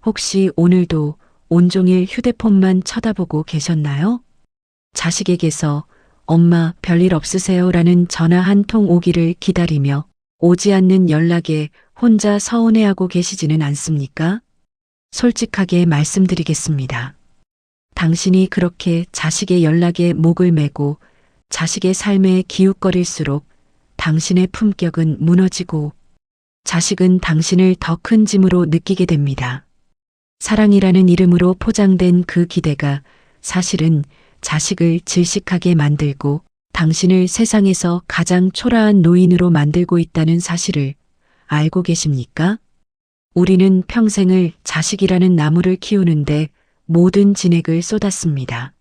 혹시 오늘도 온종일 휴대폰만 쳐다보고 계셨나요? 자식에게서 엄마 별일 없으세요? 라는 전화 한 통 오기를 기다리며 오지 않는 연락에 혼자 서운해하고 계시지는 않습니까? 솔직하게 말씀드리겠습니다. 당신이 그렇게 자식의 연락에 목을 매고 자식의 삶에 기웃거릴수록 당신의 품격은 무너지고 자식은 당신을 더 큰 짐으로 느끼게 됩니다. 사랑이라는 이름으로 포장된 그 기대가 사실은 자식을 질식하게 만들고 당신을 세상에서 가장 초라한 노인으로 만들고 있다는 사실을 알고 계십니까? 우리는 평생을 자식이라는 나무를 키우는데 모든 진액을 쏟았습니다.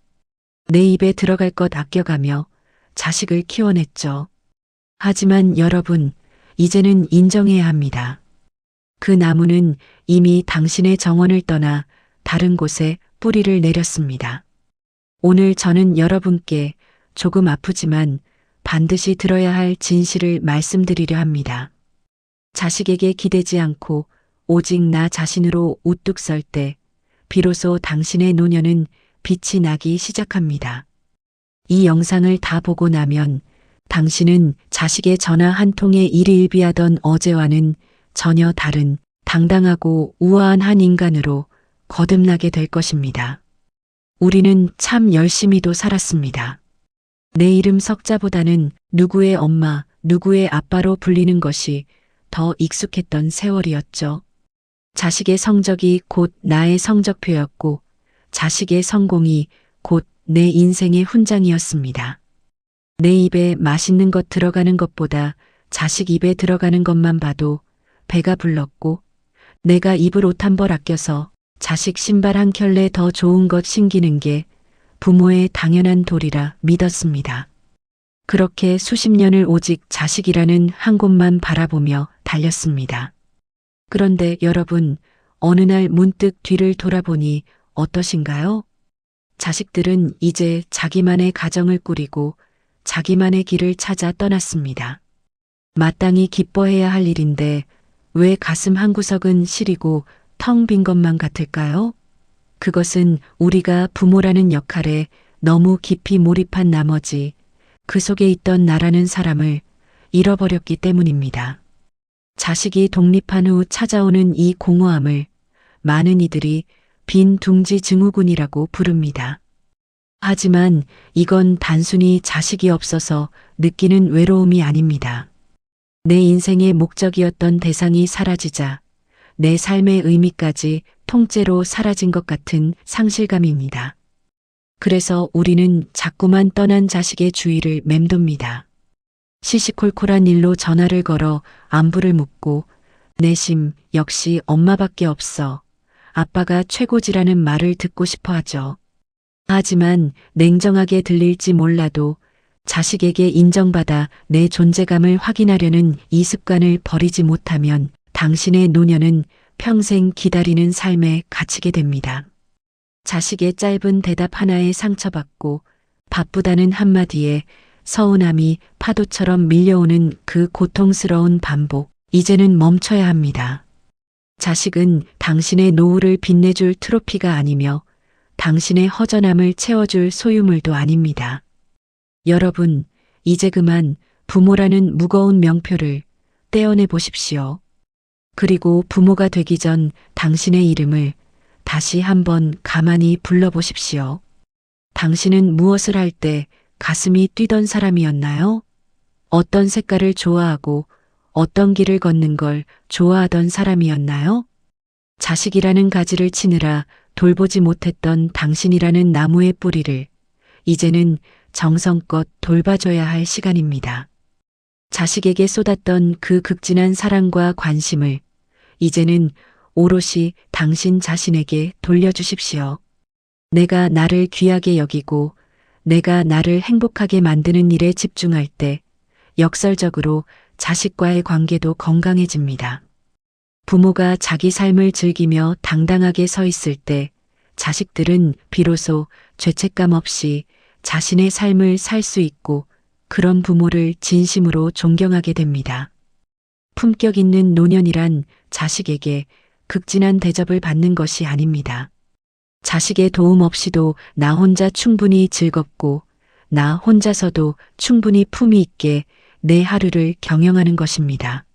내 입에 들어갈 것 아껴가며 자식을 키워냈죠. 하지만 여러분, 이제는 인정해야 합니다. 그 나무는 이미 당신의 정원을 떠나 다른 곳에 뿌리를 내렸습니다. 오늘 저는 여러분께 조금 아프지만 반드시 들어야 할 진실을 말씀드리려 합니다. 자식에게 기대지 않고 오직 나 자신으로 우뚝 설 때 비로소 당신의 노년은 빛이 나기 시작합니다. 이 영상을 다 보고 나면 당신은 자식의 전화 한 통에 일희일비하던 어제와는 전혀 다른 당당하고 우아한 한 인간으로 거듭나게 될 것입니다. 우리는 참 열심히도 살았습니다. 내 이름 석자보다는 누구의 엄마, 누구의 아빠로 불리는 것이 더 익숙했던 세월이었죠. 자식의 성적이 곧 나의 성적표였고 자식의 성공이 곧 내 인생의 훈장이었습니다. 내 입에 맛있는 것 들어가는 것보다 자식 입에 들어가는 것만 봐도 배가 불렀고 내가 입을 옷 한 벌 아껴서 자식 신발 한 켤레 더 좋은 것 신기는 게 부모의 당연한 도리라 믿었습니다. 그렇게 수십 년을 오직 자식이라는 한 곳만 바라보며 달렸습니다. 그런데 여러분, 어느 날 문득 뒤를 돌아보니 어떠신가요? 자식들은 이제 자기만의 가정을 꾸리고 자기만의 길을 찾아 떠났습니다. 마땅히 기뻐해야 할 일인데 왜 가슴 한구석은 시리고 텅 빈 것만 같을까요? 그것은 우리가 부모라는 역할에 너무 깊이 몰입한 나머지 그 속에 있던 나라는 사람을 잃어버렸기 때문입니다. 자식이 독립한 후 찾아오는 이 공허함을 많은 이들이 빈 둥지 증후군이라고 부릅니다. 하지만 이건 단순히 자식이 없어서 느끼는 외로움이 아닙니다. 내 인생의 목적이었던 대상이 사라지자 내 삶의 의미까지 통째로 사라진 것 같은 상실감입니다. 그래서 우리는 자꾸만 떠난 자식의 주위를 맴돕니다. 시시콜콜한 일로 전화를 걸어 안부를 묻고 내심 역시 엄마밖에 없어. 아빠가 최고지라는 말을 듣고 싶어 하죠. 하지만 냉정하게 들릴지 몰라도 자식에게 인정받아 내 존재감을 확인하려는 이 습관을 버리지 못하면 당신의 노년은 평생 기다리는 삶에 갇히게 됩니다. 자식의 짧은 대답 하나에 상처받고 바쁘다는 한마디에 서운함이 파도처럼 밀려오는 그 고통스러운 반복, 이제는 멈춰야 합니다. 자식은 당신의 노후를 빛내줄 트로피가 아니며 당신의 허전함을 채워줄 소유물도 아닙니다. 여러분, 이제 그만 부모라는 무거운 명표를 떼어내 보십시오. 그리고 부모가 되기 전 당신의 이름을 다시 한번 가만히 불러보십시오. 당신은 무엇을 할 때 가슴이 뛰던 사람이었나요? 어떤 색깔을 좋아하고 어떤 길을 걷는 걸 좋아하던 사람이었나요? 자식이라는 가지를 치느라 돌보지 못했던 당신이라는 나무의 뿌리를 이제는 정성껏 돌봐줘야 할 시간입니다. 자식에게 쏟았던 그 극진한 사랑과 관심을 이제는 오롯이 당신 자신에게 돌려주십시오. 내가 나를 귀하게 여기고 내가 나를 행복하게 만드는 일에 집중할 때 역설적으로 자식과의 관계도 건강해집니다. 부모가 자기 삶을 즐기며 당당하게 서 있을 때 자식들은 비로소 죄책감 없이 자신의 삶을 살 수 있고 그런 부모를 진심으로 존경하게 됩니다. 품격 있는 노년이란 자식에게 극진한 대접을 받는 것이 아닙니다. 자식의 도움 없이도 나 혼자 충분히 즐겁고 나 혼자서도 충분히 품위 있게 내 하루를 경영하는 것입니다.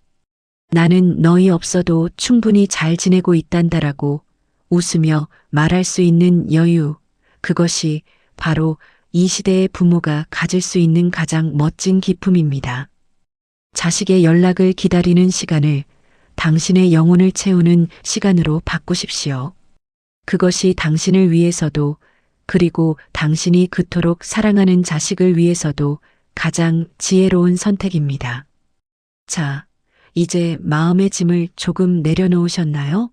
나는 너희 없어도 충분히 잘 지내고 있단다라고 웃으며 말할 수 있는 여유, 그것이 바로 이 시대의 부모가 가질 수 있는 가장 멋진 기품입니다. 자식의 연락을 기다리는 시간을 당신의 영혼을 채우는 시간으로 바꾸십시오. 그것이 당신을 위해서도 그리고 당신이 그토록 사랑하는 자식을 위해서도 가장 지혜로운 선택입니다. 자, 이제 마음의 짐을 조금 내려놓으셨나요?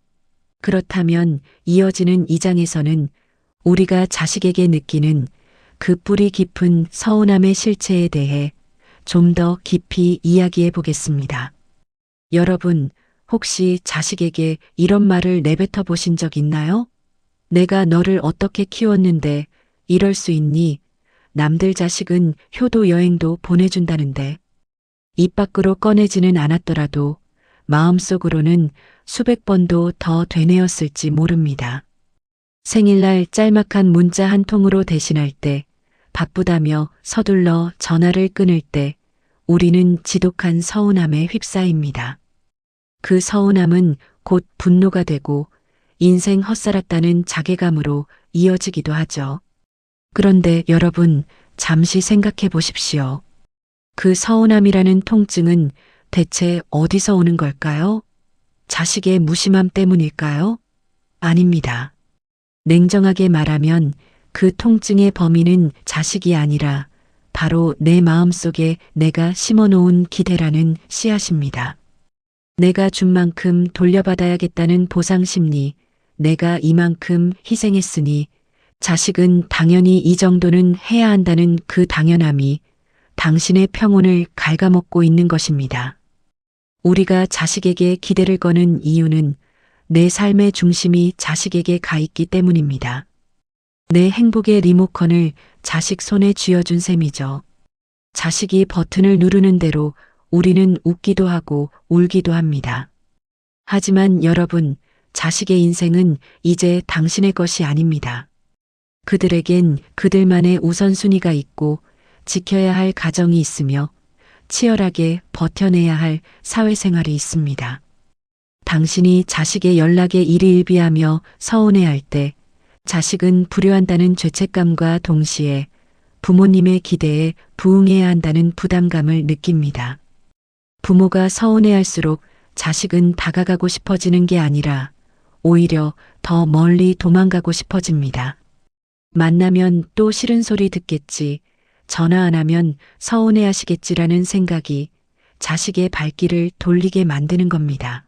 그렇다면 이어지는 2장에서는 우리가 자식에게 느끼는 그 뿌리 깊은 서운함의 실체에 대해 좀 더 깊이 이야기해 보겠습니다. 여러분, 혹시 자식에게 이런 말을 내뱉어 보신 적 있나요? 내가 너를 어떻게 키웠는데 이럴 수 있니? 남들 자식은 효도 여행도 보내준다는데. 입 밖으로 꺼내지는 않았더라도 마음속으로는 수백 번도 더 되뇌었을지 모릅니다. 생일날 짤막한 문자 한 통으로 대신할 때, 바쁘다며 서둘러 전화를 끊을 때 우리는 지독한 서운함에 휩싸입니다. 그 서운함은 곧 분노가 되고 인생 헛살았다는 자괴감으로 이어지기도 하죠. 그런데 여러분, 잠시 생각해 보십시오. 그 서운함이라는 통증은 대체 어디서 오는 걸까요? 자식의 무심함 때문일까요? 아닙니다. 냉정하게 말하면 그 통증의 범인은 자식이 아니라 바로 내 마음속에 내가 심어놓은 기대라는 씨앗입니다. 내가 준 만큼 돌려받아야겠다는 보상심리, 내가 이만큼 희생했으니 자식은 당연히 이 정도는 해야 한다는 그 당연함이 당신의 평온을 갉아먹고 있는 것입니다. 우리가 자식에게 기대를 거는 이유는 내 삶의 중심이 자식에게 가 있기 때문입니다. 내 행복의 리모컨을 자식 손에 쥐어준 셈이죠. 자식이 버튼을 누르는 대로 우리는 웃기도 하고 울기도 합니다. 하지만 여러분, 자식의 인생은 이제 당신의 것이 아닙니다. 그들에겐 그들만의 우선순위가 있고 지켜야 할 가정이 있으며 치열하게 버텨내야 할 사회생활이 있습니다. 당신이 자식의 연락에 일희일비하며 서운해할 때 자식은 불효한다는 죄책감과 동시에 부모님의 기대에 부응해야 한다는 부담감을 느낍니다. 부모가 서운해할수록 자식은 다가가고 싶어지는 게 아니라 오히려 더 멀리 도망가고 싶어집니다. 만나면 또 싫은 소리 듣겠지, 전화 안 하면 서운해하시겠지라는 생각이 자식의 발길을 돌리게 만드는 겁니다.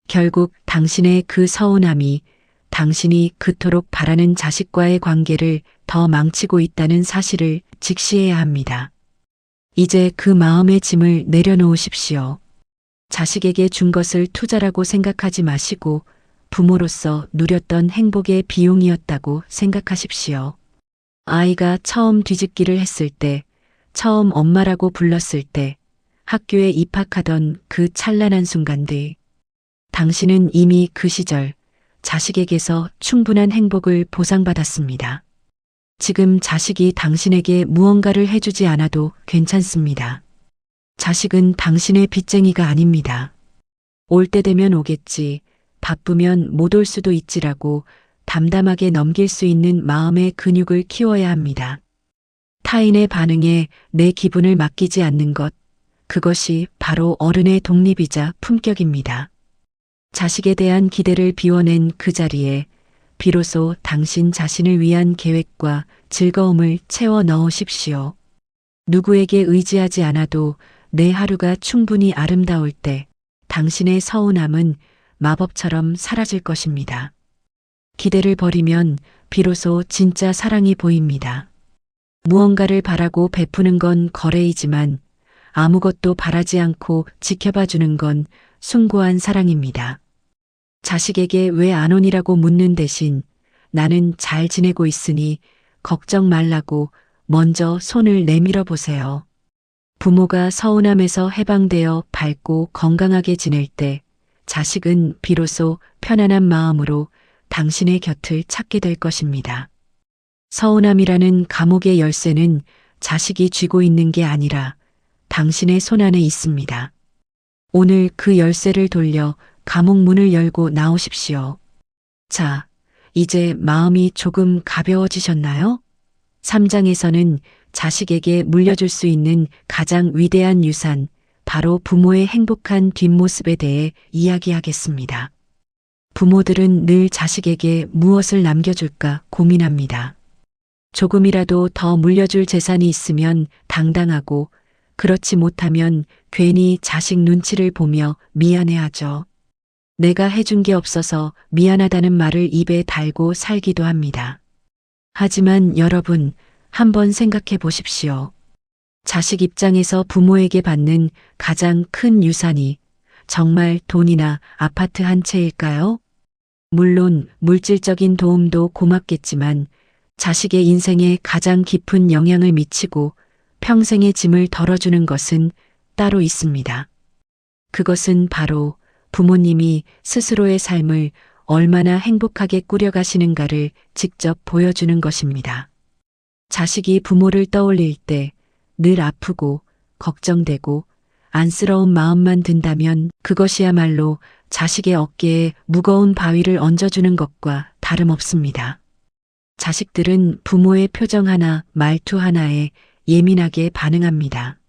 결국 당신의 그 서운함이 당신이 그토록 바라는 자식과의 관계를 더 망치고 있다는 사실을 직시해야 합니다. 이제 그 마음의 짐을 내려놓으십시오. 자식에게 준 것을 투자라고 생각하지 마시고 부모로서 누렸던 행복의 비용이었다고 생각하십시오. 아이가 처음 뒤집기를 했을 때, 처음 엄마라고 불렀을 때, 학교에 입학하던 그 찬란한 순간들, 당신은 이미 그 시절 자식에게서 충분한 행복을 보상받았습니다. 지금 자식이 당신에게 무언가를 해주지 않아도 괜찮습니다. 자식은 당신의 빚쟁이가 아닙니다. 올 때 되면 오겠지, 바쁘면 못 올 수도 있지라고 담담하게 넘길 수 있는 마음의 근육을 키워야 합니다. 타인의 반응에 내 기분을 맡기지 않는 것, 그것이 바로 어른의 독립이자 품격입니다. 자식에 대한 기대를 비워낸 그 자리에 비로소 당신 자신을 위한 계획과 즐거움을 채워 넣으십시오. 누구에게 의지하지 않아도 내 하루가 충분히 아름다울 때 당신의 서운함은 마법처럼 사라질 것입니다. 기대를 버리면 비로소 진짜 사랑이 보입니다. 무언가를 바라고 베푸는 건 거래이지만 아무것도 바라지 않고 지켜봐 주는 건 숭고한 사랑입니다. 자식에게 왜 안 오니라고 묻는 대신 나는 잘 지내고 있으니 걱정 말라고 먼저 손을 내밀어 보세요. 부모가 서운함에서 해방되어 밝고 건강하게 지낼 때 자식은 비로소 편안한 마음으로 당신의 곁을 찾게 될 것입니다. 서운함이라는 감옥의 열쇠는 자식이 쥐고 있는 게 아니라 당신의 손안에 있습니다. 오늘 그 열쇠를 돌려 감옥 문을 열고 나오십시오. 자, 이제 마음이 조금 가벼워지셨나요? 3장에서는 자식에게 물려줄 수 있는 가장 위대한 유산, 바로 부모의 행복한 뒷모습에 대해 이야기하겠습니다. 부모들은 늘 자식에게 무엇을 남겨줄까 고민합니다. 조금이라도 더 물려줄 재산이 있으면 당당하고, 그렇지 못하면 괜히 자식 눈치를 보며 미안해하죠. 내가 해준 게 없어서 미안하다는 말을 입에 달고 살기도 합니다. 하지만 여러분, 한번 생각해 보십시오. 자식 입장에서 부모에게 받는 가장 큰 유산이 정말 돈이나 아파트 한 채일까요? 물론 물질적인 도움도 고맙겠지만 자식의 인생에 가장 깊은 영향을 미치고 평생의 짐을 덜어주는 것은 따로 있습니다. 그것은 바로 부모님이 스스로의 삶을 얼마나 행복하게 꾸려가시는가를 직접 보여주는 것입니다. 자식이 부모를 떠올릴 때 늘 아프고 걱정되고 안쓰러운 마음만 든다면 그것이야말로 자식의 어깨에 무거운 바위를 얹어주는 것과 다름없습니다. 자식들은 부모의 표정 하나, 말투 하나에 예민하게 반응합니다.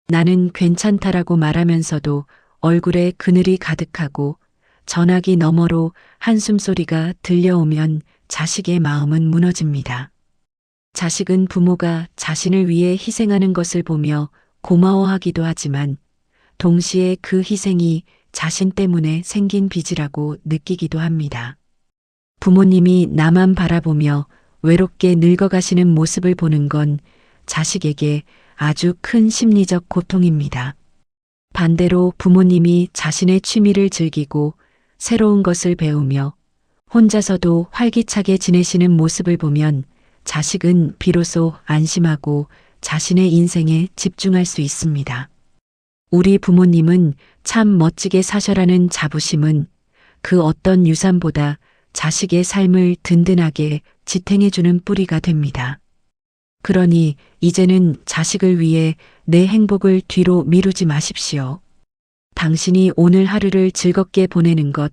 나는 괜찮다라고 말하면서도 얼굴에 그늘이 가득하고 전화기 너머로 한숨소리가 들려오면 자식의 마음은 무너집니다. 자식은 부모가 자신을 위해 희생하는 것을 보며 고마워하기도 하지만 동시에 그 희생이 자신 때문에 생긴 빚이라고 느끼기도 합니다. 부모님이 나만 바라보며 외롭게 늙어가시는 모습을 보는 건 자식에게 아주 큰 심리적 고통입니다. 반대로 부모님이 자신의 취미를 즐기고 새로운 것을 배우며 혼자서도 활기차게 지내시는 모습을 보면 자식은 비로소 안심하고 자신의 인생에 집중할 수 있습니다. 우리 부모님은 참 멋지게 사셔라는 자부심은 그 어떤 유산보다 자식의 삶을 든든하게 지탱해주는 뿌리가 됩니다. 그러니 이제는 자식을 위해 내 행복을 뒤로 미루지 마십시오. 당신이 오늘 하루를 즐겁게 보내는 것,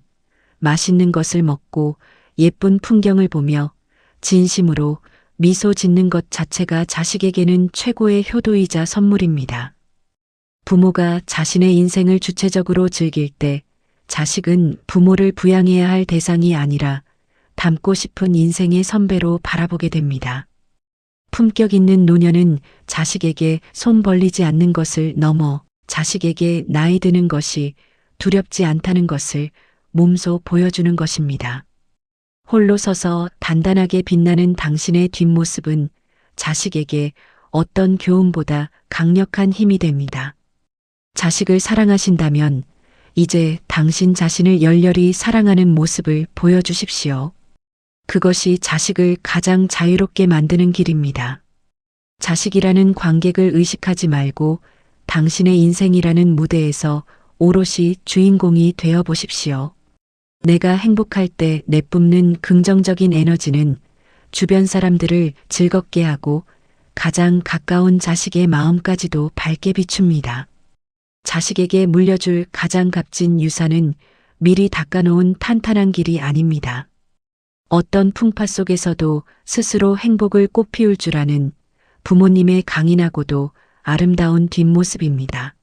맛있는 것을 먹고 예쁜 풍경을 보며 진심으로 미소 짓는 것 자체가 자식에게는 최고의 효도이자 선물입니다. 부모가 자신의 인생을 주체적으로 즐길 때 자식은 부모를 부양해야 할 대상이 아니라 닮고 싶은 인생의 선배로 바라보게 됩니다. 품격 있는 노년은 자식에게 손 벌리지 않는 것을 넘어 자식에게 나이 드는 것이 두렵지 않다는 것을 몸소 보여주는 것입니다. 홀로 서서 단단하게 빛나는 당신의 뒷모습은 자식에게 어떤 교훈보다 강력한 힘이 됩니다. 자식을 사랑하신다면 이제 당신 자신을 열렬히 사랑하는 모습을 보여주십시오. 그것이 자식을 가장 자유롭게 만드는 길입니다. 자식이라는 관객을 의식하지 말고 당신의 인생이라는 무대에서 오롯이 주인공이 되어 보십시오. 내가 행복할 때 내뿜는 긍정적인 에너지는 주변 사람들을 즐겁게 하고 가장 가까운 자식의 마음까지도 밝게 비춥니다. 자식에게 물려줄 가장 값진 유산은 미리 닦아놓은 탄탄한 길이 아닙니다. 어떤 풍파 속에서도 스스로 행복을 꽃피울 줄 아는 부모님의 강인하고도 아름다운 뒷모습입니다.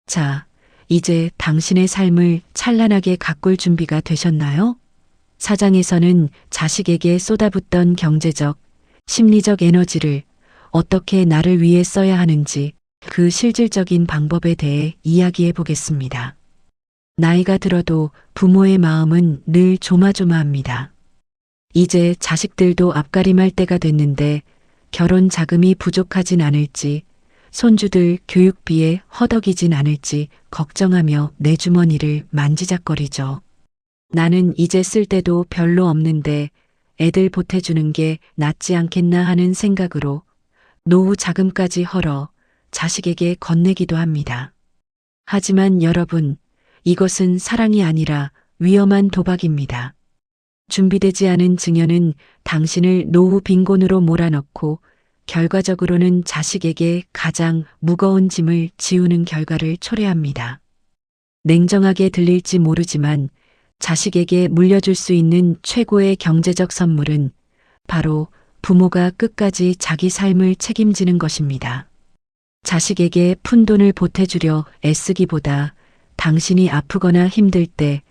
자, 이제 당신의 삶을 찬란하게 가꿀 준비가 되셨나요? 4장에서는 자식에게 쏟아붓던 경제적, 심리적 에너지를 어떻게 나를 위해 써야 하는지 그 실질적인 방법에 대해 이야기해 보겠습니다. 나이가 들어도 부모의 마음은 늘 조마조마합니다. 이제 자식들도 앞가림할 때가 됐는데 결혼 자금이 부족하진 않을지, 손주들 교육비에 허덕이진 않을지 걱정하며 내 주머니를 만지작거리죠. 나는 이제 쓸 때도 별로 없는데 애들 보태주는 게 낫지 않겠나 하는 생각으로 노후 자금까지 헐어 자식에게 건네기도 합니다. 하지만 여러분, 이것은 사랑이 아니라 위험한 도박입니다. 준비되지 않은 증여는 당신을 노후 빈곤으로 몰아넣고 결과적으로는 자식에게 가장 무거운 짐을 지우는 결과를 초래합니다. 냉정하게 들릴지 모르지만 자식에게 물려줄 수 있는 최고의 경제적 선물은 바로 부모가 끝까지 자기 삶을 책임지는 것입니다. 자식에게 푼돈을 보태주려 애쓰기보다 당신이 아프거나 힘들 때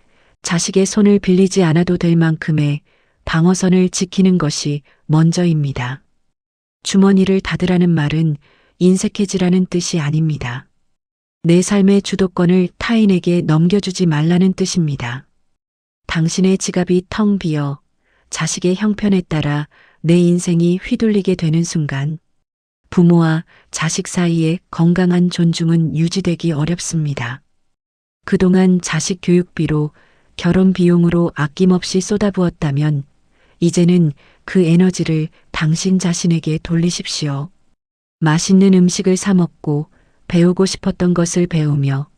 자식의 손을 빌리지 않아도 될 만큼의 방어선을 지키는 것이 먼저입니다. 주머니를 닫으라는 말은 인색해지라는 뜻이 아닙니다. 내 삶의 주도권을 타인에게 넘겨주지 말라는 뜻입니다. 당신의 지갑이 텅 비어 자식의 형편에 따라 내 인생이 휘둘리게 되는 순간 부모와 자식 사이의 건강한 존중은 유지되기 어렵습니다. 그동안 자식 교육비로 결혼 비용으로 아낌없이 쏟아부었다면 이제는 그 에너지를 당신 자신에게 돌리십시오. 맛있는 음식을 사 먹고 배우고 싶었던 것을 배우며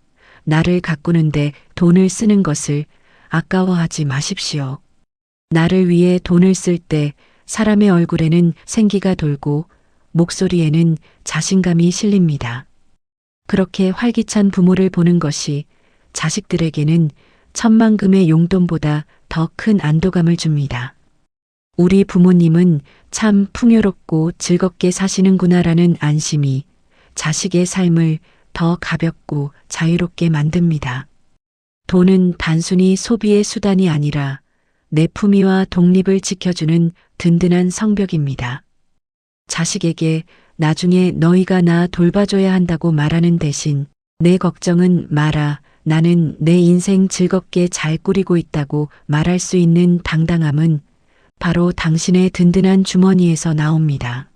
나를 가꾸는데 돈을 쓰는 것을 아까워하지 마십시오. 나를 위해 돈을 쓸 때 사람의 얼굴에는 생기가 돌고 목소리에는 자신감이 실립니다. 그렇게 활기찬 부모를 보는 것이 자식들에게는 천만금의 용돈보다 더 큰 안도감을 줍니다. 우리 부모님은 참 풍요롭고 즐겁게 사시는구나라는 안심이 자식의 삶을 더 가볍고 자유롭게 만듭니다. 돈은 단순히 소비의 수단이 아니라 내 품위와 독립을 지켜주는 든든한 성벽입니다. 자식에게 나중에 너희가 나 돌봐줘야 한다고 말하는 대신 내 걱정은 마라. 나는 내 인생 즐겁게 잘 꾸리고 있다고 말할 수 있는 당당함은 바로 당신의 든든한 주머니에서 나옵니다.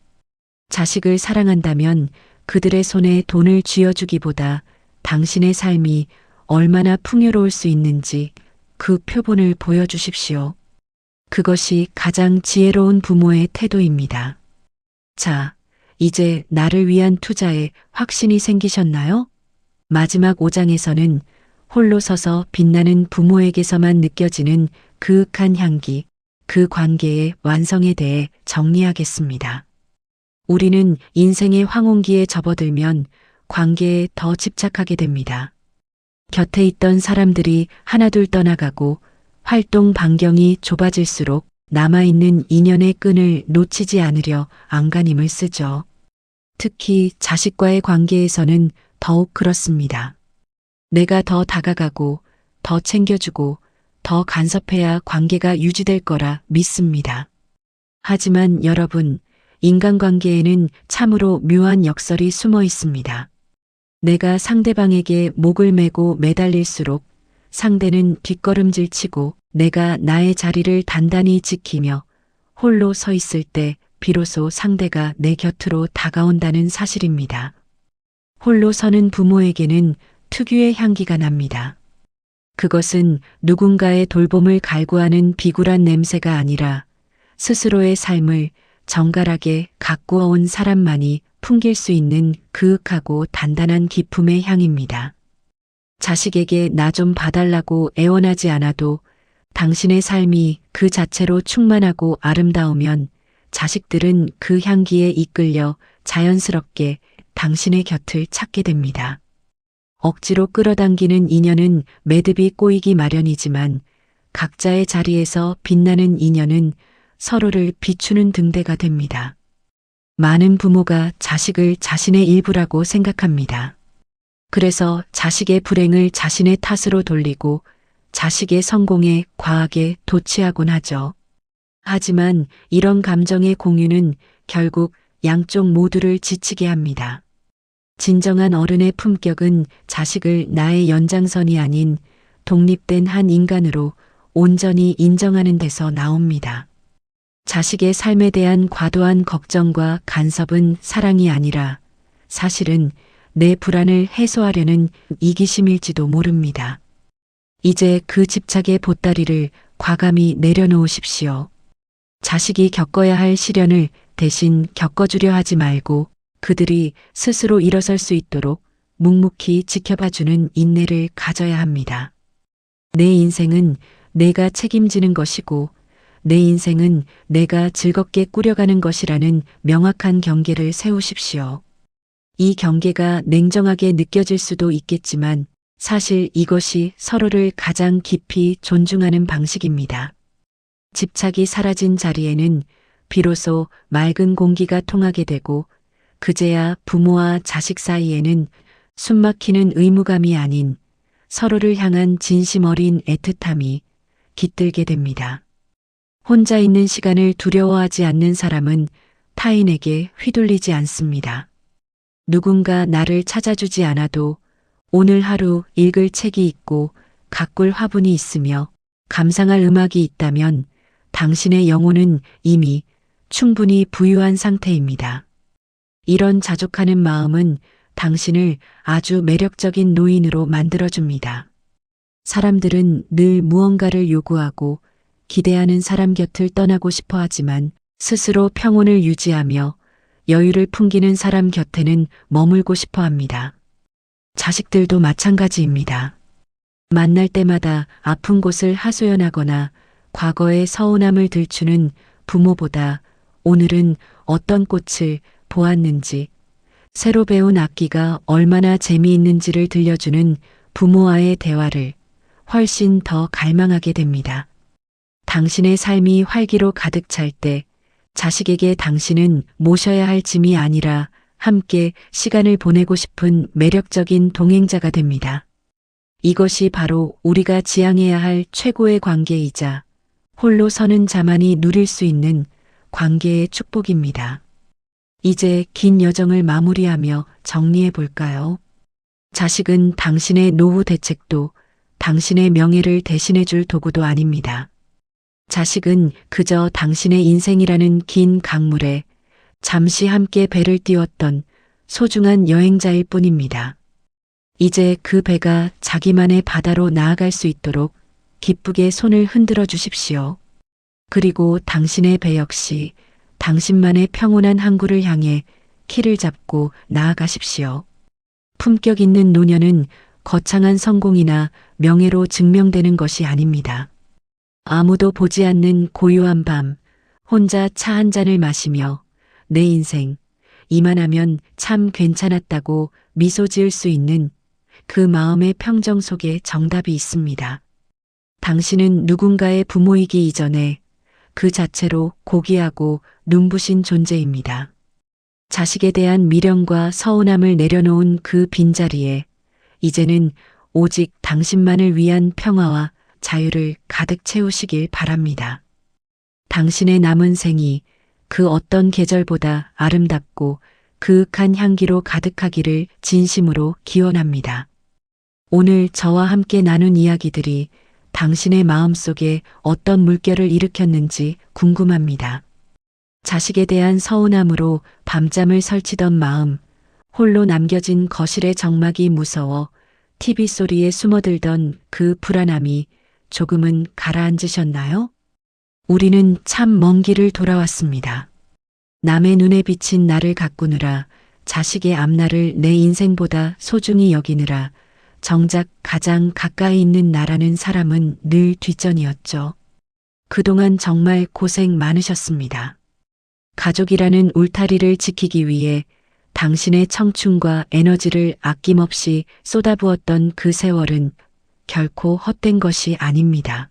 자식을 사랑한다면 그들의 손에 돈을 쥐어주기보다 당신의 삶이 얼마나 풍요로울 수 있는지 그 표본을 보여주십시오. 그것이 가장 지혜로운 부모의 태도입니다. 자, 이제 나를 위한 투자에 확신이 생기셨나요? 마지막 5장에서는 홀로 서서 빛나는 부모에게서만 느껴지는 그윽한 향기, 그 관계의 완성에 대해 정리하겠습니다. 우리는 인생의 황혼기에 접어들면 관계에 더 집착하게 됩니다. 곁에 있던 사람들이 하나둘 떠나가고 활동 반경이 좁아질수록 남아있는 인연의 끈을 놓치지 않으려 안간힘을 쓰죠. 특히 자식과의 관계에서는 더욱 그렇습니다. 내가 더 다가가고 더 챙겨주고 더 간섭해야 관계가 유지될 거라 믿습니다. 하지만 여러분, 인간관계에는 참으로 묘한 역설이 숨어 있습니다. 내가 상대방에게 목을 메고 매달릴수록 상대는 뒷걸음질 치고 내가 나의 자리를 단단히 지키며 홀로 서 있을 때 비로소 상대가 내 곁으로 다가온다는 사실입니다. 홀로 서는 부모에게는 특유의 향기가 납니다. 그것은 누군가의 돌봄을 갈구하는 비굴한 냄새가 아니라 스스로의 삶을 정갈하게 가꾸어 온 사람만이 풍길 수 있는 그윽하고 단단한 기품의 향입니다. 자식에게 나 좀 봐달라고 애원하지 않아도 당신의 삶이 그 자체로 충만하고 아름다우면 자식들은 그 향기에 이끌려 자연스럽게 당신의 곁을 찾게 됩니다. 억지로 끌어당기는 인연은 매듭이 꼬이기 마련이지만 각자의 자리에서 빛나는 인연은 서로를 비추는 등대가 됩니다. 많은 부모가 자식을 자신의 일부라고 생각합니다. 그래서 자식의 불행을 자신의 탓으로 돌리고 자식의 성공에 과하게 도취하곤 하죠. 하지만 이런 감정의 공유는 결국 양쪽 모두를 지치게 합니다. 진정한 어른의 품격은 자식을 나의 연장선이 아닌 독립된 한 인간으로 온전히 인정하는 데서 나옵니다. 자식의 삶에 대한 과도한 걱정과 간섭은 사랑이 아니라 사실은 내 불안을 해소하려는 이기심일지도 모릅니다. 이제 그 집착의 보따리를 과감히 내려놓으십시오. 자식이 겪어야 할 시련을 대신 겪어주려 하지 말고 그들이 스스로 일어설 수 있도록 묵묵히 지켜봐주는 인내를 가져야 합니다. 내 인생은 내가 책임지는 것이고 내 인생은 내가 즐겁게 꾸려가는 것이라는 명확한 경계를 세우십시오. 이 경계가 냉정하게 느껴질 수도 있겠지만 사실 이것이 서로를 가장 깊이 존중하는 방식입니다. 집착이 사라진 자리에는 비로소 맑은 공기가 통하게 되고 그제야 부모와 자식 사이에는 숨막히는 의무감이 아닌 서로를 향한 진심 어린 애틋함이 깃들게 됩니다. 혼자 있는 시간을 두려워하지 않는 사람은 타인에게 휘둘리지 않습니다. 누군가 나를 찾아주지 않아도 오늘 하루 읽을 책이 있고 가꿀 화분이 있으며 감상할 음악이 있다면 당신의 영혼은 이미 충분히 부유한 상태입니다. 이런 자족하는 마음은 당신을 아주 매력적인 노인으로 만들어줍니다. 사람들은 늘 무언가를 요구하고 기대하는 사람 곁을 떠나고 싶어 하지만 스스로 평온을 유지하며 여유를 풍기는 사람 곁에는 머물고 싶어 합니다. 자식들도 마찬가지입니다. 만날 때마다 아픈 곳을 하소연하거나 과거의 서운함을 들추는 부모보다 오늘은 어떤 꽃을 보았는지, 새로 배운 악기가 얼마나 재미있는지를 들려주는 부모와의 대화를 훨씬 더 갈망하게 됩니다. 당신의 삶이 활기로 가득 찰 때 자식에게 당신은 모셔야 할 짐이 아니라 함께 시간을 보내고 싶은 매력적인 동행자가 됩니다. 이것이 바로 우리가 지향해야 할 최고의 관계이자 홀로 서는 자만이 누릴 수 있는 관계의 축복입니다. 이제 긴 여정을 마무리하며 정리해 볼까요? 자식은 당신의 노후 대책도 당신의 명예를 대신해 줄 도구도 아닙니다. 자식은 그저 당신의 인생이라는 긴 강물에 잠시 함께 배를 띄웠던 소중한 여행자일 뿐입니다. 이제 그 배가 자기만의 바다로 나아갈 수 있도록 기쁘게 손을 흔들어 주십시오. 그리고 당신의 배 역시 당신만의 평온한 항구를 향해 키를 잡고 나아가십시오. 품격 있는 노년은 거창한 성공이나 명예로 증명되는 것이 아닙니다. 아무도 보지 않는 고요한 밤, 혼자 차 한 잔을 마시며 내 인생, 이만하면 참 괜찮았다고 미소 지을 수 있는 그 마음의 평정 속에 정답이 있습니다. 당신은 누군가의 부모이기 이전에 그 자체로 고귀하고 눈부신 존재입니다. 자식에 대한 미련과 서운함을 내려놓은 그 빈자리에 이제는 오직 당신만을 위한 평화와 자유를 가득 채우시길 바랍니다. 당신의 남은 생이 그 어떤 계절보다 아름답고 그윽한 향기로 가득하기를 진심으로 기원합니다. 오늘 저와 함께 나눈 이야기들이 당신의 마음속에 어떤 물결을 일으켰는지 궁금합니다. 자식에 대한 서운함으로 밤잠을 설치던 마음, 홀로 남겨진 거실의 정막이 무서워 TV 소리에 숨어들던 그 불안함이 조금은 가라앉으셨나요? 우리는 참 먼 길을 돌아왔습니다. 남의 눈에 비친 나를 가꾸느라, 자식의 앞날을 내 인생보다 소중히 여기느라 정작 가장 가까이 있는 나라는 사람은 늘 뒷전이었죠. 그동안 정말 고생 많으셨습니다. 가족이라는 울타리를 지키기 위해 당신의 청춘과 에너지를 아낌없이 쏟아부었던 그 세월은 결코 헛된 것이 아닙니다.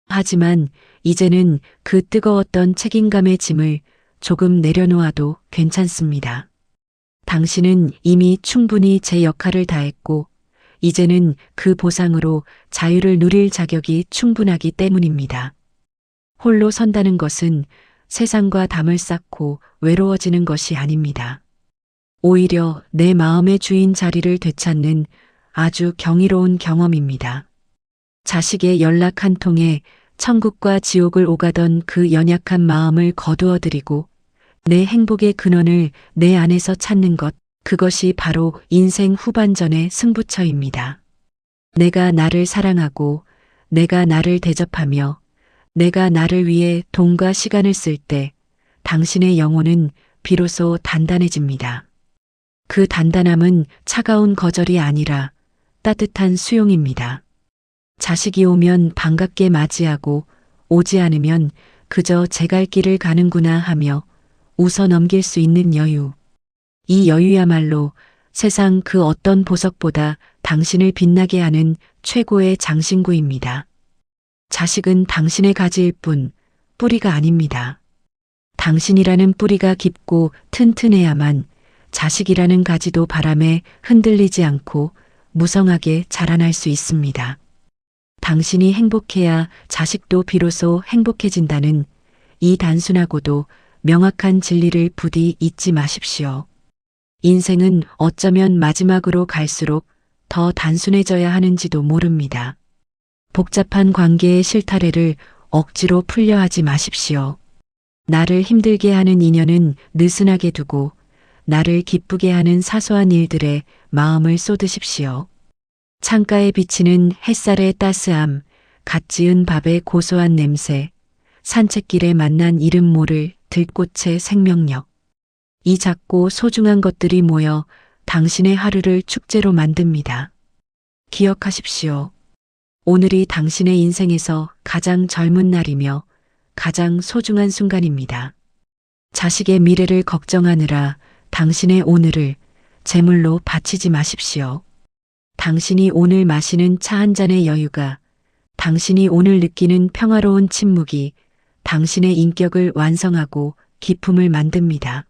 하지만 이제는 그 뜨거웠던 책임감의 짐을 조금 내려놓아도 괜찮습니다. 당신은 이미 충분히 제 역할을 다했고 이제는 그 보상으로 자유를 누릴 자격이 충분하기 때문입니다. 홀로 선다는 것은 세상과 담을 쌓고 외로워지는 것이 아닙니다. 오히려 내 마음의 주인 자리를 되찾는 아주 경이로운 경험입니다. 자식의 연락 한 통에 천국과 지옥을 오가던 그 연약한 마음을 거두어드리고 내 행복의 근원을 내 안에서 찾는 것, 그것이 바로 인생 후반전의 승부처입니다. 내가 나를 사랑하고 내가 나를 대접하며 내가 나를 위해 돈과 시간을 쓸 때 당신의 영혼은 비로소 단단해집니다. 그 단단함은 차가운 거절이 아니라 따뜻한 수용입니다. 자식이 오면 반갑게 맞이하고 오지 않으면 그저 제 갈 길을 가는구나 하며 웃어 넘길 수 있는 여유. 이 여유야말로 세상 그 어떤 보석보다 당신을 빛나게 하는 최고의 장신구입니다. 자식은 당신의 가지일 뿐 뿌리가 아닙니다. 당신이라는 뿌리가 깊고 튼튼해야만 자식이라는 가지도 바람에 흔들리지 않고 무성하게 자라날 수 있습니다. 당신이 행복해야 자식도 비로소 행복해진다는 이 단순하고도 명확한 진리를 부디 잊지 마십시오. 인생은 어쩌면 마지막으로 갈수록 더 단순해져야 하는지도 모릅니다. 복잡한 관계의 실타래를 억지로 풀려 하지 마십시오. 나를 힘들게 하는 인연은 느슨하게 두고 나를 기쁘게 하는 사소한 일들에 마음을 쏟으십시오. 창가에 비치는 햇살의 따스함, 갓 지은 밥의 고소한 냄새, 산책길에 만난 이름 모를 들꽃의 생명력. 이 작고 소중한 것들이 모여 당신의 하루를 축제로 만듭니다. 기억하십시오. 오늘이 당신의 인생에서 가장 젊은 날이며 가장 소중한 순간입니다. 자식의 미래를 걱정하느라 당신의 오늘을 제물로 바치지 마십시오. 당신이 오늘 마시는 차 한 잔의 여유가, 당신이 오늘 느끼는 평화로운 침묵이 당신의 인격을 완성하고 기품을 만듭니다.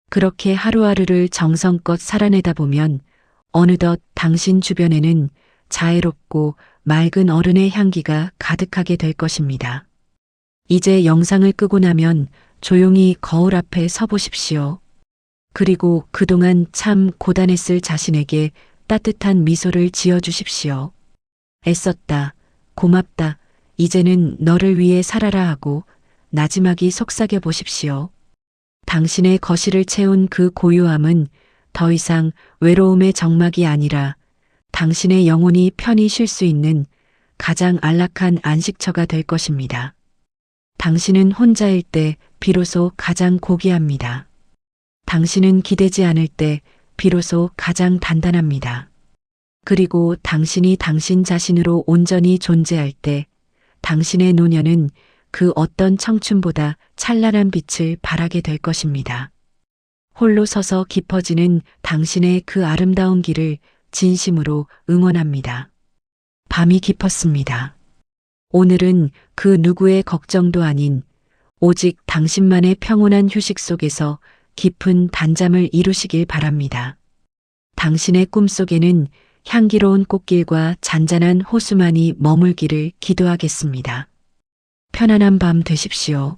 그렇게 하루하루를 정성껏 살아내다 보면 어느덧 당신 주변에는 자애롭고 맑은 어른의 향기가 가득하게 될 것입니다. 이제 영상을 끄고 나면 조용히 거울 앞에 서 보십시오. 그리고 그동안 참 고단했을 자신에게 따뜻한 미소를 지어주십시오. 애썼다, 고맙다, 이제는 너를 위해 살아라 하고 나지막이 속삭여 보십시오. 당신의 거실을 채운 그 고요함은 더 이상 외로움의 정막이 아니라 당신의 영혼이 편히 쉴 수 있는 가장 안락한 안식처가 될 것입니다. 당신은 혼자일 때 비로소 가장 고귀합니다. 당신은 기대지 않을 때 비로소 가장 단단합니다. 그리고 당신이 당신 자신으로 온전히 존재할 때 당신의 노년은 그 어떤 청춘보다 찬란한 빛을 발하게 될 것입니다. 홀로 서서 깊어지는 당신의 그 아름다운 길을 진심으로 응원합니다. 밤이 깊었습니다. 오늘은 그 누구의 걱정도 아닌 오직 당신만의 평온한 휴식 속에서 깊은 단잠을 이루시길 바랍니다. 당신의 꿈속에는 향기로운 꽃길과 잔잔한 호수만이 머물기를 기도하겠습니다. 편안한 밤 되십시오.